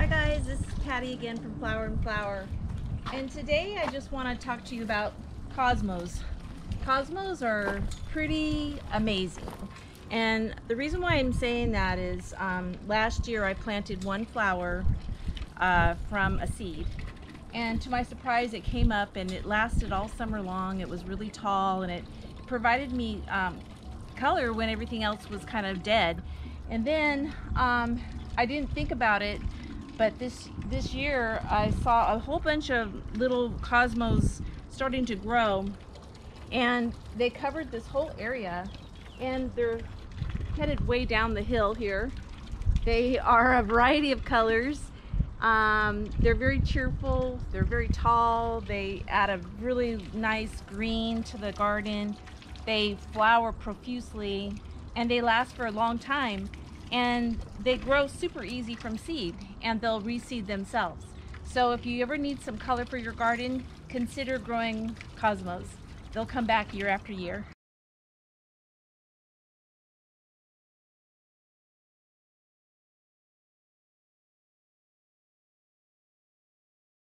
guys, this is Patty again from Flower and Flower, and today I just want to talk to you about cosmos. Cosmos are pretty amazing, and the reason why I'm saying that is last year I planted one flower from a seed, and to my surprise it came up and it lasted all summer long. It was really tall and it provided me color when everything else was kind of dead. And then I didn't think about it, but this year I saw a whole bunch of little cosmos starting to grow, and they covered this whole area, and they're headed way down the hill here. They are a variety of colors. They're very cheerful, they're very tall, they add a really nice green to the garden. They flower profusely and they last for a long time, and they grow super easy from seed, and they'll reseed themselves. So if you ever need some color for your garden, consider growing cosmos. They'll come back year after year.